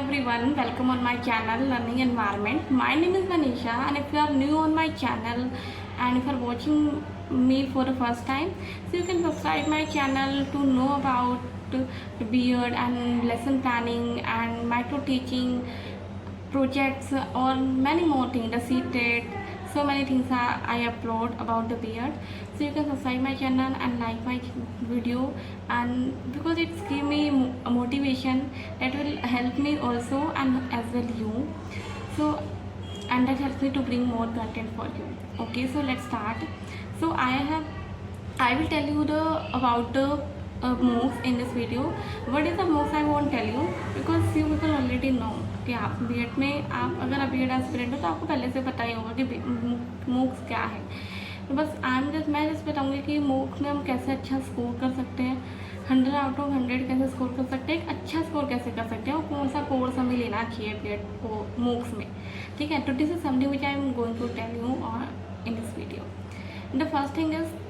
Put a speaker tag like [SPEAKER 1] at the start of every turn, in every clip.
[SPEAKER 1] everyone, welcome on my channel Learning Environment. My name is Manisha, and if you are new on my channel and if you are watching me for the first time, so you can subscribe my channel to know about the beard and lesson planning and micro teaching projects or many more things, the CTET, so many things I upload about the beard. So you can subscribe my channel and like my video, and because it's give me a motivation that will help me also and as well you. So and that helps me to bring more content for you. Okay, so let's start. So I will tell you the about the MOOCs in this video. What is the MOOCs I won't tell you because few people already know कि आप BEd में आप अगर आप BEd aspirant हो तो आपको पहले से पता ही होगा कि MOOCs क्या है। तो बस मैं जस्ट बताऊँगी कि MOOCs में हम कैसे अच्छा स्कोर कर सकते हैं, 100 आउट ऑफ 100 कैसे स्कोर कर सकते हैं, एक अच्छा स्कोर कैसे कर सकते हैं और कौन सा कोर्स हमें लेना चाहिए बीएड को MOOCs में। ठीक है, तो this is something which I am going to tell you और in this video. The first thing is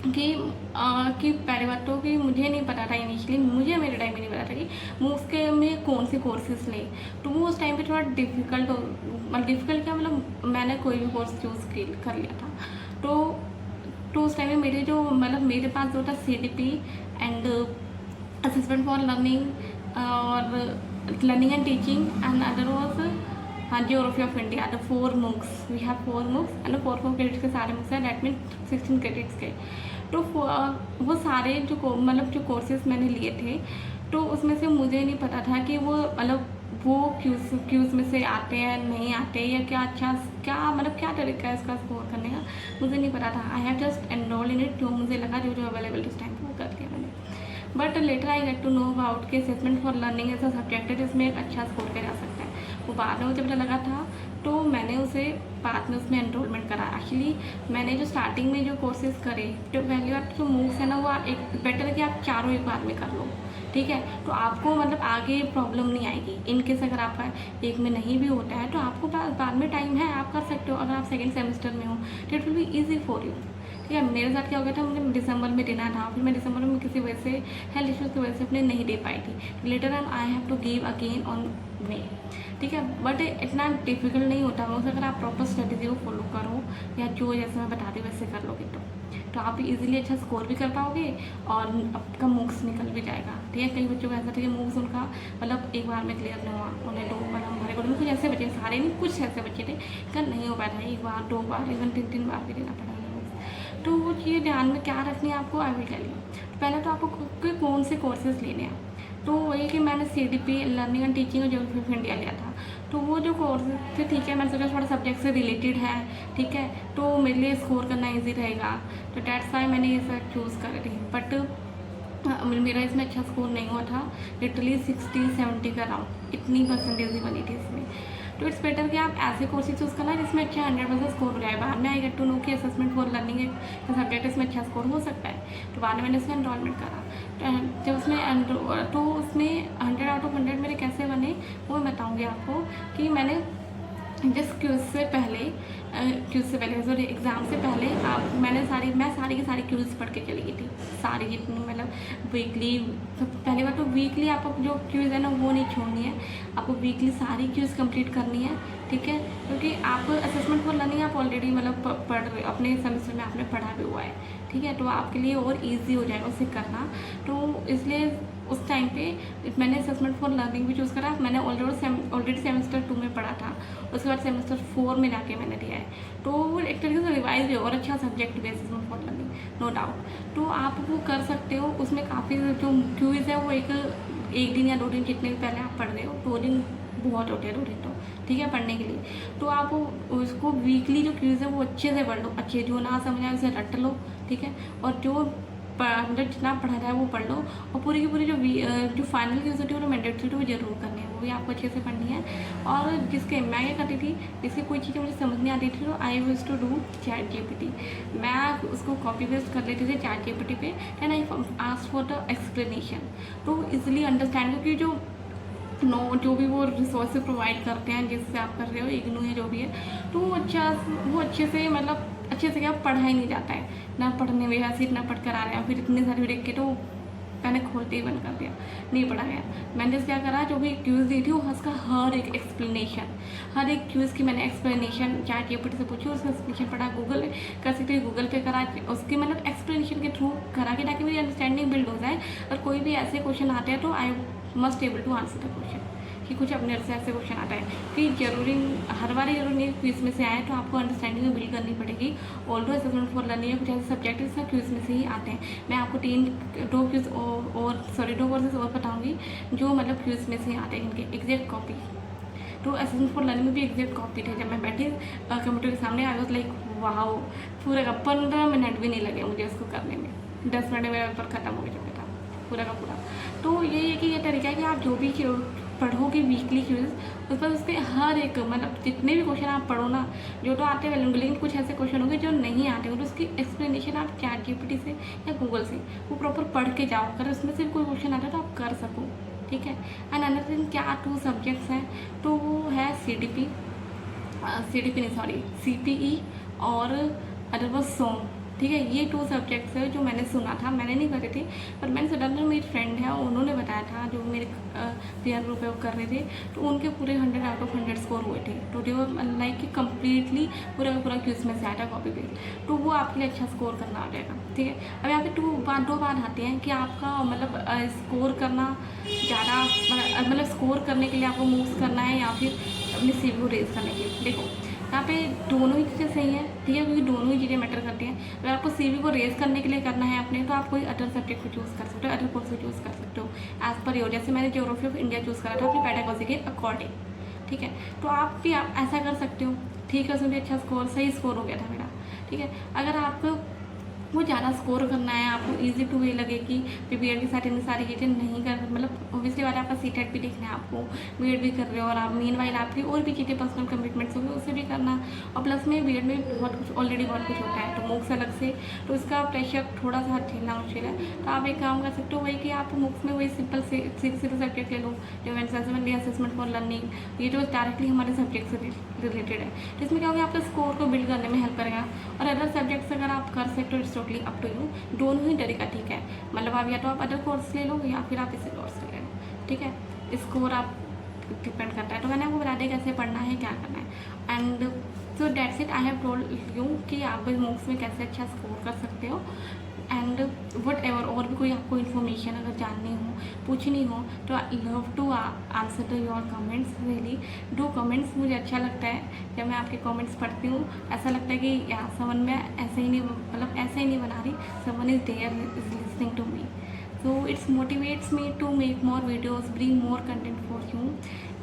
[SPEAKER 1] कि पहले बात तो कि मुझे नहीं पता था इनिशियली, मुझे मेरे टाइम में नहीं पता था कि MOOCs के में कौन से कोर्सेज लें। तो वो उस टाइम पे थोड़ा डिफ़िकल्ट क्या मतलब मैंने कोई भी कोर्स चूज़ कर लिया था। तो उस टाइम में मेरे जो मतलब मेरे पास जो था CDP and assessment for learning और learning and teaching and other was geography of India, the 4 MOOCs we have 4 MOOCs and 4 credits के सारे MOOCs हैं, दैट मीन 16 क्रेडिट्स के। तो वो सारे जो कोर्सेज मैंने लिए थे तो उसमें से मुझे नहीं पता था कि वो वो क्यूज़ में से आते हैं नहीं आते या क्या तरीका है इसका स्कोर करने का, मुझे नहीं पता था। I have just enrol in it, जो मुझे लगा जो अवेलेबल उस टाइम पर वो कर दिया मैंने। But later I get to know about कि असेसमेंट फॉर लर्निंग ऐसा सब्जेक्ट है जिसमें एक अच्छा स्कोर किया जा सकता है। वो बाद में मुझे पता लगा था तो मैंने उसे बाद में उसमें एनरोलमेंट करा। एक्चुअली मैंने जो स्टार्टिंग में जो कोर्सेज करे तो पहली बार जो MOOCs है ना वो एक बेटर है कि आप चारों एक बार में कर लो। ठीक है, तो आपको आगे प्रॉब्लम नहीं आएगी। इनकेस अगर आपका एक में नहीं भी होता है तो आपको बाद में टाइम है, आप कर सकते हो। अगर आप सेकेंड सेमेस्टर में हो तो it will be easy for you. ठीक है, मेरे साथ क्या हो गया था, मुझे दिसंबर में देना था, फिर मैं दिसंबर में किसी वजह से हेल्थ इश्यूज़ की वजह से अपने नहीं दे पाई थी। Later I have to give again on May. ठीक है, बट इतना डिफिकल्ट नहीं होता है अगर आप प्रॉपर स्ट्रेटेजी को फॉलो करो या जो जैसे मैं बता दी वैसे कर लोगे तो आप इजीली अच्छा स्कोर भी कर पाओगे और आपका MOOCs निकल भी जाएगा। ठीक है, कई बच्चों को ऐसा था कि MOOCs उनका एक बार में क्लियर नहीं हुआ, उन्हें हमारे कॉलेज में कुछ ऐसे बच्चे, सारे नहीं कुछ ऐसे बच्चे थे कि नहीं हो पाया था, एक बार 2 बार इवन 3 बार भी देना पड़ा। तो वो चीज़ ध्यान में क्या रखनी है आपको, आई विल टेल यू। पहले तो आपको कौन से कोर्सेज लेने हैं, तो वही कि मैंने CDP लर्निंग एंड टीचिंग और जियोग्राफी ऑफ इंडिया लिया था। तो वो जो कोर्स थे, ठीक है, मैंने सोचा थोड़ा सब्जेक्ट से रिलेटेड है, ठीक है, तो मेरे लिए स्कोर करना ईजी रहेगा, तो डेट्स वाई मैंने ये सब चूज़ कर रही। बट मेरा इसमें अच्छा स्कोर नहीं हुआ था, लिटरली 60-70 का अराउंड इतनी परसेंटेज ही बनी थी इसमें। तो इट्स बेटर कि आप ऐसे कोर्सेज चूज़ करना जिसमें अच्छा 100% स्कोर हो जाए। बाद में आई गेट टू नो कि असेसमेंट फॉर लर्निंग एक सब्जेक्ट इसमें अच्छा स्कोर हो सकता है, तो बाद में मैंने इसमें एनरोलमेंट करा। जब उसमें 100 आउट ऑफ 100 मेरे कैसे बने वो मैं बताऊँगी आपको। कि मैंने जस्ट क्यूज़ से पहले सॉरी एग्ज़ाम से पहले मैं सारी की सारी क्यूज़ पढ़ के चली गई थी, सारी जितनी वीकली। तो पहली बार तो वीकली आपको जो क्यूज़ है ना वो नहीं छोड़नी है, आपको वीकली सारी क्यूज़ कंप्लीट करनी है। ठीक है, क्योंकि आप असेसमेंट फॉर लर्निंग आप ऑलरेडी पढ़ रहे अपने सेमेस्टर में आपने पढ़ा भी हुआ है। ठीक है, तो आपके लिए और ईजी हो जाएगा उसे करना। तो इसलिए उस टाइम पे मैंने असेसमेंट फॉर लर्निंग भी चूज़ करा। मैंने ऑलरेडी सेमेस्टर 2 में पढ़ा था, उसके बाद सेमेस्टर 4 में जाके मैंने दिया है। तो वो एक तरीके से रिवाइज भी और अच्छा सब्जेक्ट भी assessment for learning, no doubt. तो आप वो कर सकते हो। उसमें काफ़ी जो क्यूज़ है वो एक दिन या 2 दिन जितने भी पहले आप पढ़ रहे हो, 2 दिन बहुत होते हैं, 2 दिन तो ठीक है पढ़ने के लिए। तो आप उसको वीकली जो क्यूज़ है वो अच्छे से पढ़ लो, अच्छे जो ना समझ आए उसे रट लो। ठीक है, और जो जितना पढ़ा जाए वो पढ़ लो। और पूरी की पूरी जो फाइनल क्यूज़ होती है वो मैंडेटरी तो वो जरूर करनी है, वो भी आपको अच्छे से पढ़नी है। और मैं क्या करती थी, जिसकी कोई चीज़ें मुझे समझ नहीं आती थी तो I used to do ChatGPT। मैं उसको कॉपी पेस्ट कर लेती थी ChatGPT पे and I asked for the explanation. तो ईजिली अंडरस्टैंड, क्योंकि जो भी वो रिसोर्सेज प्रोवाइड करते हैं जिससे आप कर रहे हो, इग्नू या जो भी है, तो वो अच्छे से क्या पढ़ा ही नहीं जाता है ना, पढ़ने में वैसे इतना पढ़ कर आ रहे हैं, फिर इतनी सारी देख के तो मैंने खोलते ही बंद कर दिया, नहीं पढ़ा गया। मैंने जैसे क्या करा, जो भी क्यूज़ दी थी उसका हर एक एक्सप्लेनेशन, हर एक क्यूज़ की मैंने एक्सप्लेनेशन ChatGPT से पूछी, उसका एक्सप्लेनेशन पढ़ा, गूगल कर सकते हैं गूगल पे करा, उसके मतलब एक्सप्लेनेशन के थ्रू करा के, ताकि मेरी अंडरस्टैंडिंग बिल्ड हो जाए। और कोई भी ऐसे क्वेश्चन आते हैं तो I must able to answer the question, कि कुछ अपने से ऐसे क्वेश्चन आता है कि जरूरी हर बार जरूरी नहीं क्विज में से आए, तो आपको अंडरस्टैंडिंग बिल्ड करनी पड़ेगी। ऑल्दो असेसमेंट फॉर लर्निंग कुछ ऐसे सब्जेक्ट इसका क्विज में से ही आते हैं। मैं आपको दो क्विज और दो कोर्सेज और बताऊंगी जो मतलब क्विज में से आते हैं, इनके एग्जैक्ट कॉपी। तो असेसमेंट फॉर लर्निंग में भी एग्जैक्ट कॉपी थे। जब मैं बैठी कंप्यूटर के सामने, आई वाज लाइक वाओ, पूरे का 15 मिनट भी नहीं लगे मुझे इसको करने में, 10 मिनट में मेरा पेपर खत्म हो गया था पूरा का पूरा। तो यही है कि ये तरीका है कि आप जो भी पढ़ोगे वीकली क्यूज, उस पर उसके हर एक मतलब जितने भी क्वेश्चन आप पढ़ो ना, जो तो आते हैं लेकिन कुछ ऐसे क्वेश्चन होंगे जो नहीं आते, तो उसकी एक्सप्लेनेशन आप ChatGPT से या गूगल से वो प्रॉपर पढ़ के जाओ, अगर उसमें से कोई क्वेश्चन आता है तो आप कर सको, ठीक है। एंड अनदर थिंग, क्या 2 सब्जेक्ट्स हैं, तो वो है CDP नहीं सॉरी CPE और अदर वाज सॉन्ग, ठीक है। ये 2 सब्जेक्ट्स है जो मैंने सुना था, मैंने नहीं करे थे, पर मैंने सुना था, मेरी फ्रेंड है उन्होंने बताया था, जो मेरे पीयर ग्रुप है वो कर रहे थे, तो उनके पूरे 100 आउट ऑफ 100 स्कोर हुए थे। तो दे वर लाइक कि कम्प्लीटली पूरा का पूरा क्विज में से आया था कॉपी पेस्ट, तो वो आपके लिए अच्छा स्कोर करना आ जाएगा, ठीक है। अब यहाँ पे दो बात आती हैं कि आपका मतलब स्कोर करना ज़्यादा मतलब स्कोर करने के लिए आपको मूव्स करना है या फिर अपनी CV को रेज करने के लिए। देखो यहाँ पे दोनों ही चीज़ें सही हैं, ठीक है, क्योंकि दोनों ही चीज़ें मैटर करती हैं। अगर आपको CV को रेज करने के लिए करना है अपने, तो आप कोई अदर सब्जेक्ट को चूज़ कर सकते हो, अदर कोर्स को चूज़ कर सकते हो एज पर योर। जैसे मैंने ज्योग्राफी ऑफ इंडिया चूज़ करा था अपनी पेडागोजी के अकॉर्डिंग, ठीक है। तो आप भी आप ऐसा कर सकते हो, ठीक है। उसमें भी अच्छा स्कोर, सही स्कोर हो गया था मेरा, ठीक है। अगर आपको वो ज़्यादा स्कोर करना है, आपको इजी टू वे लगे कि BEड के साथ इतनी सारी चीज़ें नहीं कर, मतलब ऑब्वियसली बात है आपका CTET भी देखना है, आपको BEड भी कर रहे हो और आप मीनवाइल आपकी और भी चीज़ें पर्सनल कमिटमेंट्स होंगे उसे भी करना, और प्लस में BEड में बहुत कुछ ऑलरेडी बहुत कुछ होता है, तो मूक्स अलग से, तो इसका प्रेशर थोड़ा सा झेलना मुश्किल है। तो आप एक काम कर सकते हो, वही कि आप मूक्स में वही सिंपल से सीधे सब्जेक्ट ले लो, जो असेसमेंट फॉर लर्निंग, ये जो डायरेक्टली हमारे सब्जेक्ट से रिलेटेड है, तो इसमें क्या होगा, आपका स्कोर को बिल्ड करने में हेल्प करेगा। और अदर सब्जेक्ट्स अगर आप कर सकते हो, टोटली अप टू यू, दोनों ही तरीका ठीक है। मतलब आप या तो आप अदर कोर्स ले लो या फिर आप इसी कोर्स ले लो, ठीक है। स्कोर आप डिपेंड करता है। तो मैंने आपको बता दिया कैसे पढ़ना है, क्या करना है। And so that's it, I have told you कि आप मूक्स में कैसे अच्छा स्कोर कर सकते हो। एंड वट एवर और भी कोई आपको इन्फॉर्मेशन अगर जाननी हो, पूछनी हो, तो I love to answer the your comments, really do comments. मुझे अच्छा लगता है जब मैं आपके कमेंट्स पढ़ती हूँ, ऐसा लगता है कि यार समन में ऐसे ही नहीं, मतलब ऐसे ही नहीं बना रही, someone is there is listening to me, so it motivates me to make more videos, bring more content for you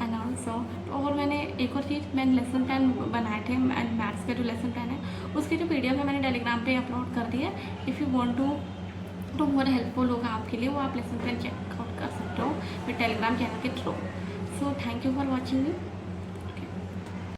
[SPEAKER 1] and also। और मैंने एक और चीज़, मैंने लेसन प्लान बनाए थे, मैथ्स का जो लेसन प्लान है उसकी जो PDF है मैंने टेलीग्राम पे अपलोड कर दी है। इफ़ यू वांट टू तो बहुत हेल्पफुल होगा आपके लिए, वो आप लेसन प्लान चेकआउट कर सकते हो मेरे टेलीग्राम चैनल के through. So thank you for watching me.